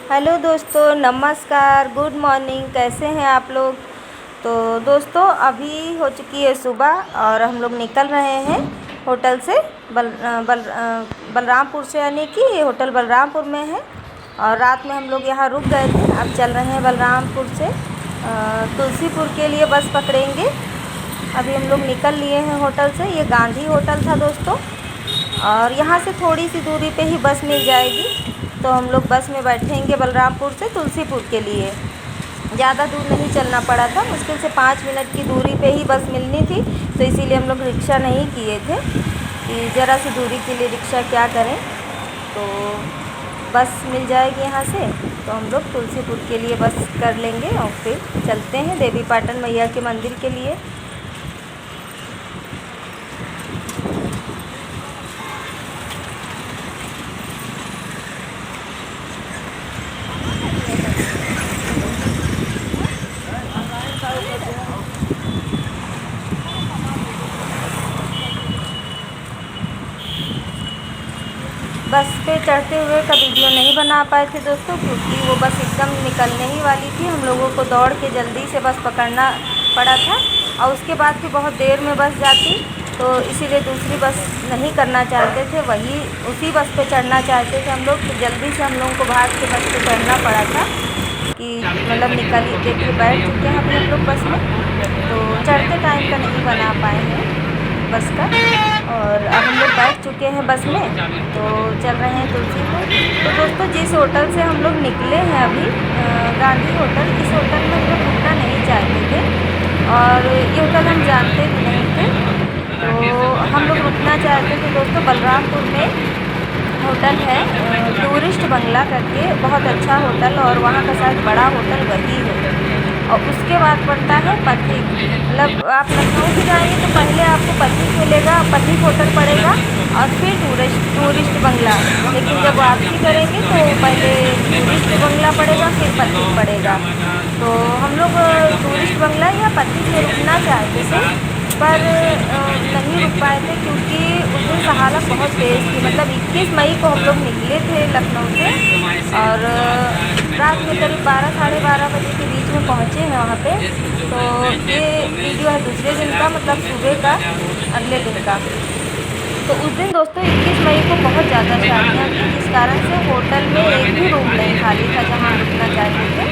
Hello दोस्तों, नमस्कार, good morning. कैसे हैं आप लोग। तो दोस्तों अभी हो चुकी है सुबह और हम लोग निकल रहे हैं होटल से बलरामपुर से, यानी कि होटल बलरामपुर में है और रात में हम लोग यहाँ रुक गए थे। अब चल रहे हैं बलरामपुर से तुलसीपुर के लिए बस पकड़ेंगे। अभी हम लोग निकल लिए हैं होटल से। ये गांधी होटल था दोस्तों और यहाँ से थोड़ी सी दूरी पे ही बस मिल जाएगी। तो हम लोग बस में बैठेंगे बलरामपुर से तुलसीपुर के लिए। ज़्यादा दूर नहीं चलना पड़ा था, मुश्किल से 5 मिनट की दूरी पे ही बस मिलनी थी। तो इसीलिए हम लोग रिक्शा नहीं किए थे कि ज़रा सी दूरी के लिए रिक्शा क्या करें। तो बस मिल जाएगी यहाँ से, तो हम लोग तुलसीपुर के लिए बस कर लेंगे और फिर चलते हैं देवी पाटन मैया के मंदिर के लिए। बस पे चढ़ते हुए का वीडियो नहीं बना पाए थे दोस्तों, क्योंकि वो बस एकदम निकलने ही वाली थी। हम लोगों को दौड़ के जल्दी से बस पकड़ना पड़ा था और उसके बाद भी बहुत देर में बस जाती, तो इसीलिए दूसरी बस नहीं करना चाहते थे, वही उसी बस पे चढ़ना चाहते थे हम लोग। तो जल्दी से हम लोगों को भाग के बस पे चढ़ना पड़ा था कि मतलब निकल ही देखिए बैठ चुके हैं अभी हम लोग बस में। तो चढ़ते टाइम का नहीं बना पाए हैं बस का। और अब हम लोग बैठ चुके हैं बस में, तो चल रहे हैं तुलसीपुर। तो दोस्तों जिस होटल से हम लोग निकले हैं अभी, गांधी होटल, इस होटल में हम लोग रुकना नहीं चाहते थे और ये होटल हम जानते भी नहीं थे। तो हम लोग रुकना चाहते थे दोस्तों बलरामपुर में होटल है टूरिस्ट बंगला करके, बहुत अच्छा होटल और वहाँ का शायद बड़ा होटल वही है। और उसके बाद पड़ता है पथिक। मतलब आप लखनऊ से जाएंगे तो पहले आपको पथिक मिलेगा, पथिक होटल पड़ेगा और फिर टूरिस्ट बंगला। लेकिन जब वापसी करेंगे तो पहले टूरिस्ट बंगला पड़ेगा, फिर पथिक पड़ेगा। तो हम लोग टूरिस्ट बंगला या पथिक में रुकना चाहते थे, पर नहीं रुक पाए थे क्योंकि उस दिन हालत बहुत तेज़ थी। मतलब 21 मई को हम लोग निकले थे लखनऊ से और रात में करीब 12 साढ़े 12 बजे के बीच में पहुँचे हैं वहाँ पे। तो ये वीडियो है दूसरे दिन का, मतलब सुबह का, अगले दिन का। तो उस दिन दोस्तों 21 मई को बहुत ज़्यादा शादियाँ थी, जिस कारण से होटल में एक भी रूम नहीं खाली था जहाँ रुकना चाहते थे।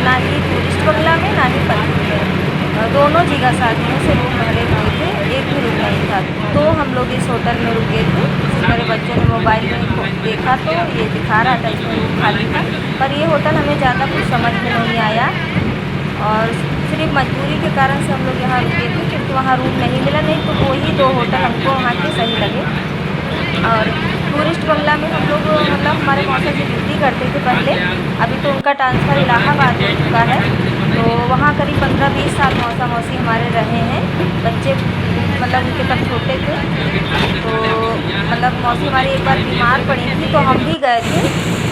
ना ही टूरिस्ट बंगला में ना ही पथिक में, दोनों जगह शादियों से रूम भरे हुए थे, एक भी रूम नहीं था। तो हम लोग इस होटल में रुके थे। मेरे बच्चों ने मोबाइल में देखा तो ये दिखा रहा था इसमें रूम खाली था, पर ये होटल हमें ज़्यादा कुछ समझ में नहीं आया और सिर्फ मजबूरी के कारण से हम लोग यहाँ रुके थे, क्योंकि वहाँ रूम नहीं मिला। नहीं तो वही 2 होटल हमको वहाँ के सही लगे। और टूरिस्ट बंगला में हम लोग मतलब हमारे मौसा जी ड्यूटी करते थे पहले, अभी तो उनका ट्रांसफ़र इलाहाबाद हो चुका है। तो वहाँ करीब 15-20 साल मौसा मौसी हमारे रहे हैं। बच्चे मतलब उनके तब छोटे थे, तो मतलब मौसी हमारी एक बार बीमार पड़ी थी तो हम भी गए थे।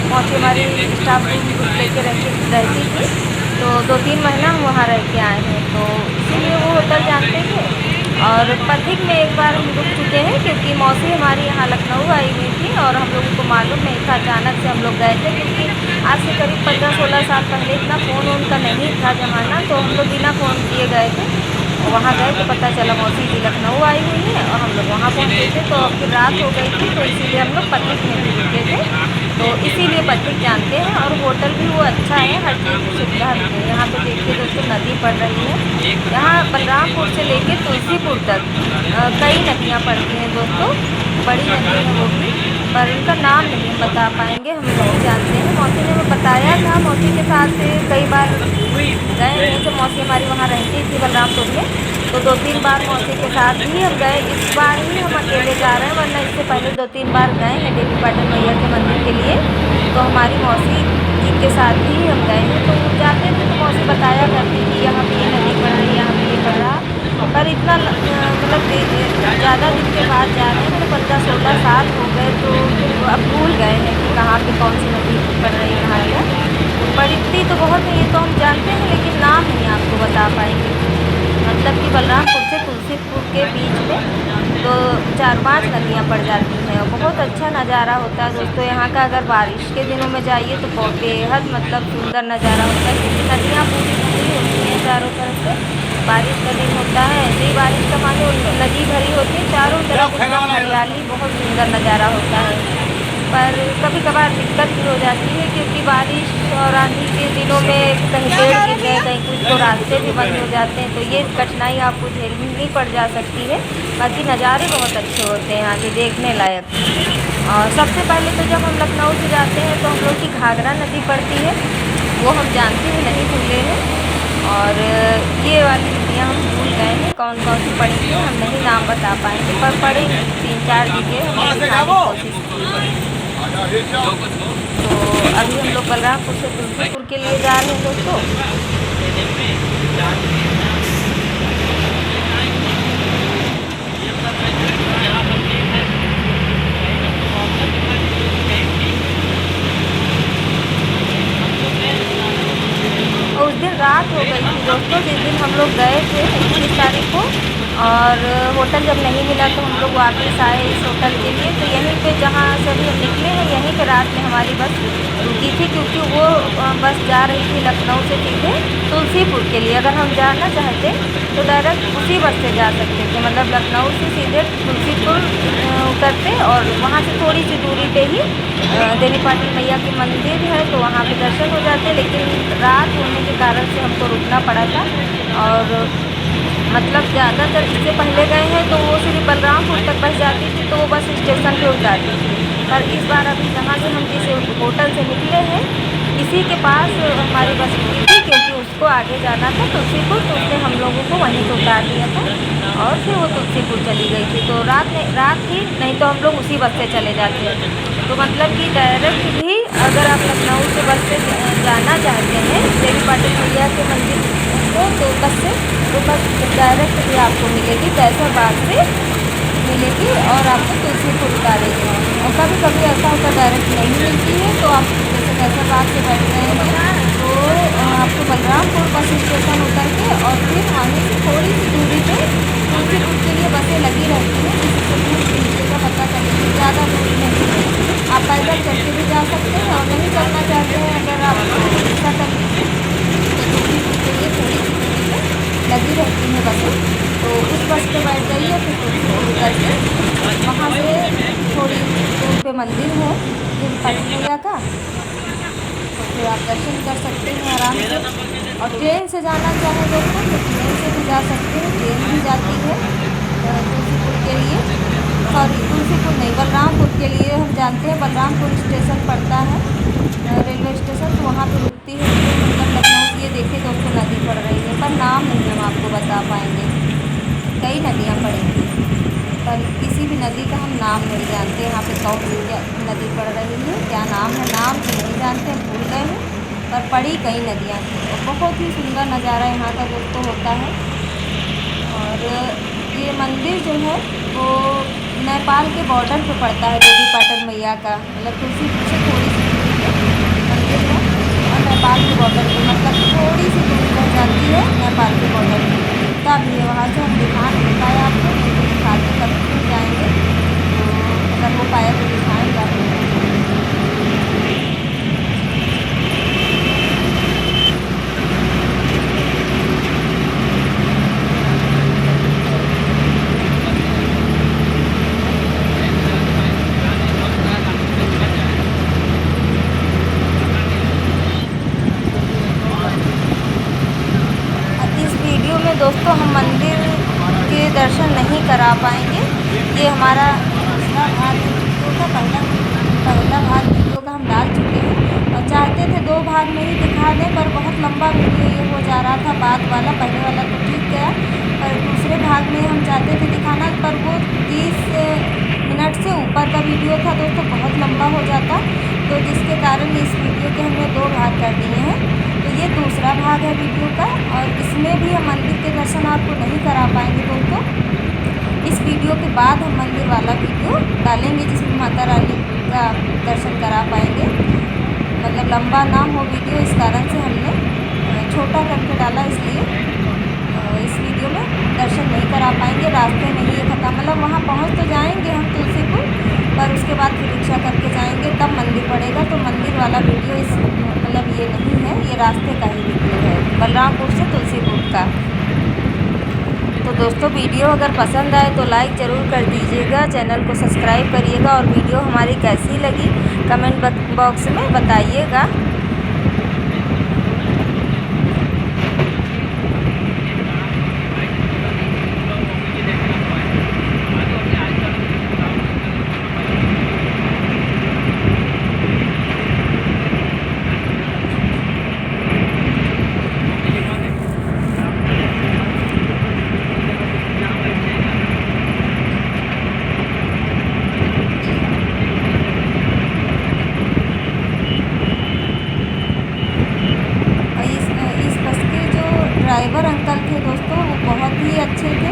मौसी हमारी स्टाफ रूम लेके रहती थी, तो 2-3 महीना हम वहाँ रह के आए हैं, तो इसीलिए वो होटल जानते थे। और पथिक में एक बार हम रुक चुके हैं क्योंकि मौसी हमारी यहाँ लखनऊ आई हुई थी और हम लोगों को मालूम नहीं था, अचानक से हम लोग गए थे। क्योंकि आज से करीब 15-16 साल पहले इतना फ़ोन वोन का नहीं था ज़माना, तो हम लोग बिना फ़ोन किए गए थे। वहाँ गए तो पता चला मौसी जी लखनऊ आई हुई है और हम लोग वहाँ पहुँचे थे। तो फिर रात हो गई थी, तो इसीलिए हम लोग पथिक में भी रुके थे। तो इसीलिए पथिक जानते हैं और होटल भी वो अच्छा है, हर चीज़ की सुविधा भी है। यहाँ पे देखिए दोस्तों नदी पड़ रही है। यहाँ बलरामपुर से लेके तुलसीपुर तक कई नदियाँ पड़ती हैं दोस्तों, बड़ी नदी है वो भी, पर उनका नाम नहीं हम बता पाएंगे, हम नहीं जानते हैं। मौसी ने हमें बताया था, मौसी के साथ कई बार गए हैं। तो मौसी हमारी वहाँ रहती थी बलरामपुर में, तो 2-3 बार मौसी के साथ ही हम गए। इस बार ही हम अकेले जा रहे हैं, वरना इससे पहले 2-3 बार गए हैं देवी पाटन मैया के मंदिर के लिए। तो हमारी मौसी जी के साथ ही हम गए हैं। तो जाते थे तो मौसी बताया करती थी यहाँ पे ये नदी पड़ रही है, यहाँ पे ये पड़ रहा। पर इतना मतलब ज़्यादा दिन के बाद जा रहे हैं, मतलब 15-16 साल हो गए, तो फिर अब भूल गए हैं कि कहाँ पे कौन सी नदी पड़ रही है, कहाँ है। पड़ती तो बहुत है, ये तो हम जानते हैं, लेकिन नाम नहीं आपको बता पाएंगे। मतलब कि बलरामपुर से तुलसीपुर के बीच में तो 4-5 नदियाँ पड़ जाती हैं और बहुत अच्छा नज़ारा होता है दोस्तों यहाँ का। अगर बारिश के दिनों में जाइए तो बेहद मतलब सुंदर नज़ारा होता है, क्योंकि नदियाँ पूरी भरी होती हैं चारों तरफ से। बारिश का दिन होता है, ऐसे ही बारिश का पानी नदी भरी होती है, चारों तरफ एकदम हरियाली, बहुत सुंदर नज़ारा होता है। पर कभी कभार दिक्कत भी हो जाती है, क्योंकि बारिश और आंधी के दिनों में कहीं पेड़ गिर गए, कहीं कुछ, तो रास्ते भी बंद हो जाते हैं, तो ये कठिनाई आपको झेलनी पड़ जा सकती है। बाकी नज़ारे बहुत अच्छे होते हैं यहाँ के, देखने लायक। और सबसे पहले तो जब हम लखनऊ से जाते हैं तो हम लोग की घाघरा नदी पड़ती है, वो हम जानते हैं, नहीं भूले हैं। और ये वाली नदियाँ हम भूल गए हैं कौन कौन सी पड़ी हैं, हम नहीं नाम बता पाएंगे, पर पड़े 3-4 जगह हमने दिखाने की कोशिश की। तो अभी हम लोग बलरामपुर से तुलसीपुर के लिए जा रहे हैं दोस्तों। और उस दिन रात हो गई थी दोस्तों, जिस दिन हम लोग गए थे 21 तारीख को, और होटल जब नहीं मिला तो हम लोग वापस आए इस होटल के लिए। तो यहीं पे जहाँ से अभी हम निकले हैं, यहीं पे रात में हमारी बस रुकी थी, क्योंकि वो बस जा रही थी लखनऊ से सीधे तुलसीपुर के लिए। अगर हम जाना चाहते तो डायरेक्ट उसी बस से जा सकते थे, मतलब लखनऊ से सीधे तुलसीपुर उतरते और वहाँ से थोड़ी सी दूरी पे ही देवी पाटन मैया की मंदिर है, तो वहाँ पे दर्शन हो जाते। लेकिन रात होने के कारण से हमको रुकना पड़ा था, और मतलब ज़्यादातर इससे पहले गए हैं तो वो सिर्फ बलरामपुर तक बस जाती थी, तो वो बस स्टेशन पे उतारती थी। पर इस बार अभी जहाँ से हम जिस होटल से निकले हैं, इसी के पास हमारी बस रुकी थी, क्योंकि उसको आगे जाना था तुलसीपुर, तो उसने हम लोगों को वहीं पर उतार दिया था और फिर वो तुलसीपुर चली गई थी। तो रात थी, नहीं तो हम लोग उसी बस से चले जाते। तो मतलब कि डायरेक्ट भी अगर आप लखनऊ से बस से जाना चाहते हैं देवी पाटन मैया के मंदिर को, तो बस से तो बस डायरेक्ट भी आपको मिलेगी, कैसरबाग से मिलेगी और आपको तुलसीपुर उतारेगी। और कभी कभी ऐसा होता है डायरेक्ट नहीं मिलती है, तो आप जैसे कैसरबाग से बैठ रहे हैं तो आपको बलरामपुर बस स्टेशन उतर के और फिर वहीं से थोड़ी सी दूरी पे तुलसीपुर के लिए बसें लगी रहती हैं, जिससे दूर नीचे का पता चलेगी, ज़्यादा दूर नहीं है। आप पैदल चल के भी जा सकते हैं, और नहीं चलना चाहते हैं अगर आप रिक्शा कर लीजिए, तो तुलसीपुर के लिए थोड़ी सी दूरी पे लगी रहती हैं बसें, तो उस बस पे बैठ जाइए। फिर तुलसीपुर उतर के वहाँ से थोड़ी दूर पे मंदिर है देवी पाटन मैया का, तो फिर आप दर्शन कर सकते हैं आराम से। और ट्रेन से जाना चाहें दोस्तों तो ट्रेन से भी जा सकते हैं, ट्रेन भी जाती है तुलसीपुर के लिए, सॉरी तुलसीपुर नहीं, बलरामपुर के लिए। हम जानते हैं बलरामपुर स्टेशन पड़ता है रेलवे स्टेशन, तो वहाँ पर रुकती है मतलब लखनऊ। ये देखिए दोस्तों नदी पड़ रही है, पर नाम नहीं हम आपको बता पाएंगे, कई नदियाँ पड़ेंगी पर किसी भी नदी का हम नाम नहीं जानते। यहाँ पे कौन सी नदी पड़ रही है, क्या नाम है, नाम तो नहीं जानते, भूल गए हैं, पर पड़ी कई नदियाँ थी। और बहुत ही सुंदर नज़ारा यहाँ का दोस्तों होता है। और ये मंदिर जो है वो नेपाल के बॉर्डर पे पड़ता है, देवी पाटन मैया का, मतलब तुलसीपुर से थोड़ी सी दूरी पे मंदिर है, और नेपाल के बॉर्डर पे मतलब थोड़ी सी दूरी पर जाती है नेपाल के बॉर्डर पे। तब ये वहाँ से हम दिखा नहीं पाए आपको, नहीं तो दिखाते कभी भी जाएंगे, तो अगर हो पाया तो दिखाएंगे आपको। दोस्तों हम मंदिर के दर्शन नहीं करा पाएंगे, ये हमारा दूसरा भाग वीडियो का पहला भाग वीडियो का हम डाल चुके हैं, और चाहते थे 2 भाग में ही दिखा दें, पर बहुत लंबा वीडियो ये हो जा रहा था बाद वाला। पहले वाला तो ठीक गया, पर दूसरे भाग में हम चाहते थे दिखाना, पर वो 30 मिनट से ऊपर का वीडियो था दोस्तों, बहुत लंबा हो जाता, तो जिसके कारण इस वीडियो के हमने 2 भाग कर दिए हैं। तो ये दूसरा भाग है वीडियो का, और इसमें भी हम मंदिर के दर्शन आपको नहीं करा पाएंगे दोस्तों। इस वीडियो के बाद हम मंदिर वाला वीडियो डालेंगे, जिसमें माता रानी का दर्शन करा पाएंगे, मतलब लंबा ना हो वीडियो, इस कारण से हमने छोटा करके डाला। इसलिए इस वीडियो में दर्शन नहीं करा पाएंगे। रास्ते में ही ये खत्म, मतलब वहाँ पहुँच तो जाएंगे हम तुलसीपुर, पर उसके बाद फिर रिक्शा करके जाएंगे तब मंदिर पड़ेगा। तो मंदिर वाला वीडियो इस मतलब ये नहीं है, ये रास्ते का ही वीडियो है बलरामपुर से तुलसीपुर का। तो दोस्तों वीडियो अगर पसंद आए तो लाइक ज़रूर कर दीजिएगा, चैनल को सब्सक्राइब करिएगा और वीडियो हमारी कैसी लगी कमेंट बॉक्स में बताइएगा। ड्राइवर अंकल थे दोस्तों, वो बहुत ही अच्छे थे।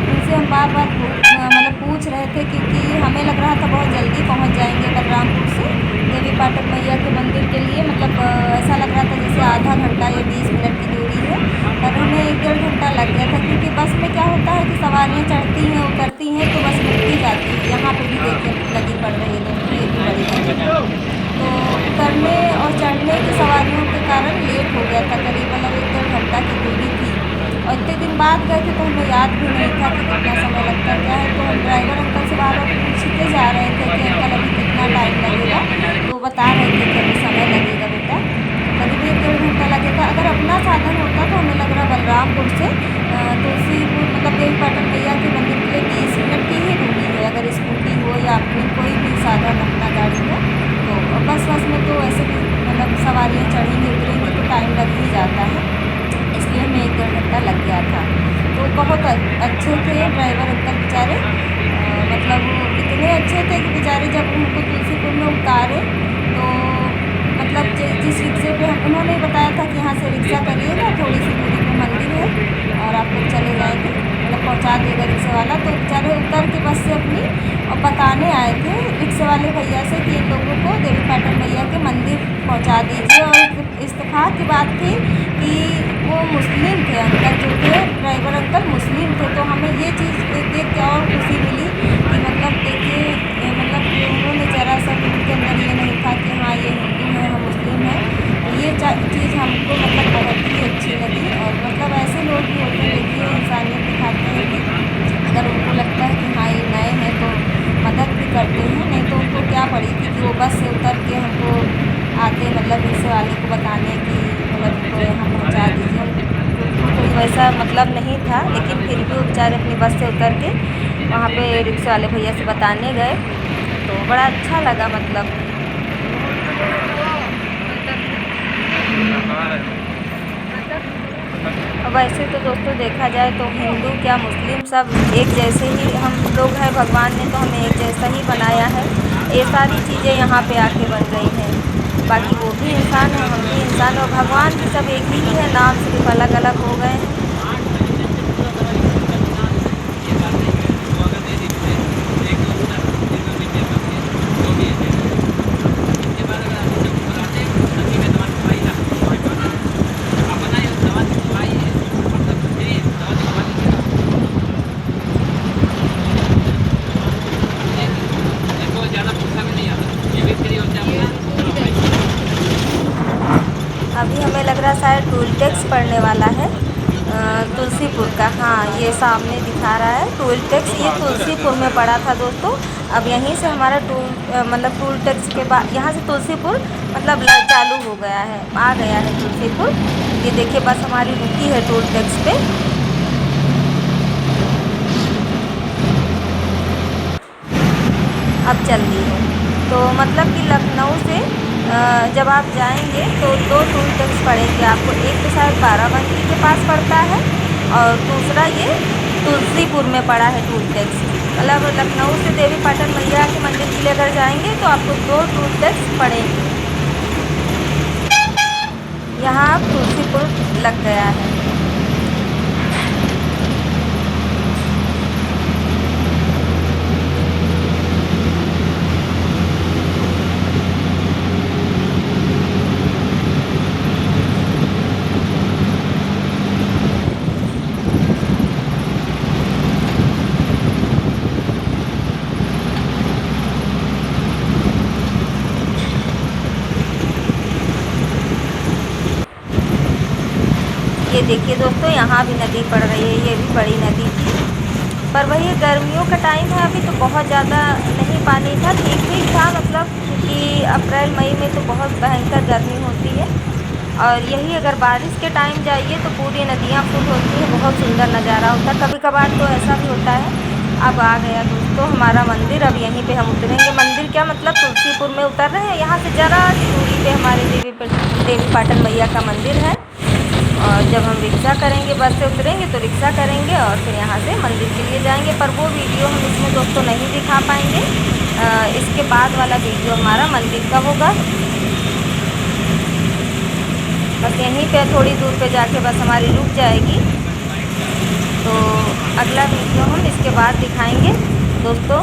उनसे हम बार बार मतलब पूछ रहे थे, क्योंकि हमें लग रहा था बहुत जल्दी पहुंच जाएंगे बलरामपुर से देवी पाटन मैया के मंदिर के लिए। मतलब ऐसा लग रहा था जैसे आधा घंटा या 20 मिनट की दूरी है, पर हमें 1-1.5 घंटा लग गया था। क्योंकि बस में क्या होता है कि सवारियाँ चढ़ती हैं उतरती हैं तो बस रुकती जाती है। यहाँ पर भी देखिए नदी पड़ रही है दोस्तों, ये भी बड़ी नदी। तो उतरने और चढ़ने की सवारियों के कारण लेट हो गया था, करीब मतलब 1-1.5 घंटा की दूरी थी। और इतने दिन बाद गए थे तो हमें याद भी नहीं था कि कितना समय लगता क्या है। तो हम ड्राइवर अंकल से बार बार पूछते जा रहे थे कि अंकल अभी कितना टाइम लगेगा, तो बता रहे थे कि अभी समय लगेगा बेटा, करीब 1-1.5 घंटा लगेगा। अगर अपना साधन होता तो हमें लग रहा बलरामपुर से तुलसीपुर मतलब देवी पाटन मैया के मंदिर के लिए 20 मिनट की ही दूरी है। अगर स्कूटी हो या अपनी कोई भी साधन अपना गाड़ी हो तो। बस में तो ऐसे भी मतलब सवारियाँ चढ़ेंगी उतरेंगी तो टाइम लग ही जाता है, इसलिए हमें 1-1.5 घंटा लग गया था। तो बहुत अच्छे थे ड्राइवर अंकल बेचारे, मतलब इतने अच्छे थे कि बेचारे जब हमको तुलसीपुर में उतारे तो मतलब जिस रिक्शे पे उन्होंने बताया था कि यहाँ से रिक्शा करिएगा, थोड़ी सी दूरी पे मंदिर है और आप लोग चले जाएंगे, मतलब पहुँचा देगा रिक्शे वाला। तो बेचारे उतर के बस से अपनी और बताने आए थे रिक्शे वाले भैया से कि इन लोगों को देवी पाटन मैया के मंदिर पहुँचा दीजिए। और इत्तेफाक की बात थी कि वो मुस्लिम थे, अंकल जो थे ड्राइवर अंकल मुस्लिम थे। तो हमें ये चीज़ देख के और खुशी मिली कि मतलब देखिए मतलब उन्होंने ज़रा सा उनके अंदर ये नहीं था कि हाँ ये हिंदू है हम मुस्लिम हैं। ये चीज़ हमको मतलब बहुत ही अच्छी लगी। और मतलब ऐसे लोग भी होते हैं देखिए, इंसानियत दिखाते हैं कि अगर उनको लगता है कि हाँ ये नए हैं तो मदद भी करते हैं। नहीं तो उनको क्या पड़ी थी कि वो बस से उतर के हमको आते मतलब रिक्शे वाले को बताने की मतलब उनको यहाँ पहुँचा दीजिए। उनको कोई वैसा मतलब नहीं था, लेकिन फिर भी वो बेचारे अपनी बस से उतर के वहाँ पे रिक्शे वाले भैया से बताने गए तो बड़ा अच्छा लगा। मतलब वैसे तो दोस्तों देखा जाए तो हिंदू क्या मुस्लिम सब एक जैसे ही हम लोग हैं, भगवान ने तो हमें एक जैसा ही बनाया है। ये सारी चीज़ें यहाँ पे आके बन गई हैं। बाकी वो भी इंसान है, हम भी इंसान, और भगवान भी सब एक ही है, नाम सिर्फ अलग अलग हो गए हैं। अभी हमें लग रहा शायद टोल टैक्स पड़ने वाला है तुलसीपुर का। हाँ ये सामने दिखा रहा है टोल टैक्स, ये तुलसीपुर में पड़ा था दोस्तों। अब यहीं से हमारा मतलब टोल टैक्स के बाद यहाँ से तुलसीपुर मतलब चालू हो गया है, आ गया है तुलसीपुर। ये देखिए बस हमारी रुकी है टोल टैक्स पे। अब चल रही है। तो मतलब कि लखनऊ से जब आप जाएंगे तो 2 टोल टैक्स पड़ेंगे आपको। एक तो शायद बाराबंकी के पास पड़ता है और दूसरा ये तुलसीपुर में पड़ा है टोल टैक्स। मतलब लखनऊ से देवी पाटन मैया के मंदिर के लिए अगर जाएंगे तो आपको 2 टोल टैक्स पड़ेंगे। यहाँ अब तुलसीपुर लग गया है। ये देखिए दोस्तों, यहाँ भी नदी पड़ रही है, ये भी बड़ी नदी थी। पर वही गर्मियों का टाइम है अभी, तो बहुत ज़्यादा नहीं पानी था, ठीक ठीक था मतलब, क्योंकि अप्रैल मई में तो बहुत भयंकर गर्मी होती है। और यही अगर बारिश के टाइम जाइए तो पूरी नदियाँ फुल होती हैं, बहुत सुंदर नज़ारा होता है। कभी कभार तो ऐसा भी होता है। अब आ गया दोस्तों हमारा मंदिर, अब यहीं पे हम उतरेंगे। मंदिर क्या मतलब तुलसीपुर में उतर रहे हैं, यहाँ से ज़रा सी दूरी पे हमारे देवी पाटन मैया का मंदिर है। और जब हम रिक्शा करेंगे, बस से उतरेंगे तो रिक्शा करेंगे और फिर यहाँ से मंदिर के लिए जाएंगे। पर वो वीडियो हम इसमें दोस्तों नहीं दिखा पाएंगे, इसके बाद वाला वीडियो हमारा मंदिर का होगा। बस यहीं पे थोड़ी दूर पे जाके बस हमारी रुक जाएगी, तो अगला वीडियो हम इसके बाद दिखाएंगे दोस्तों।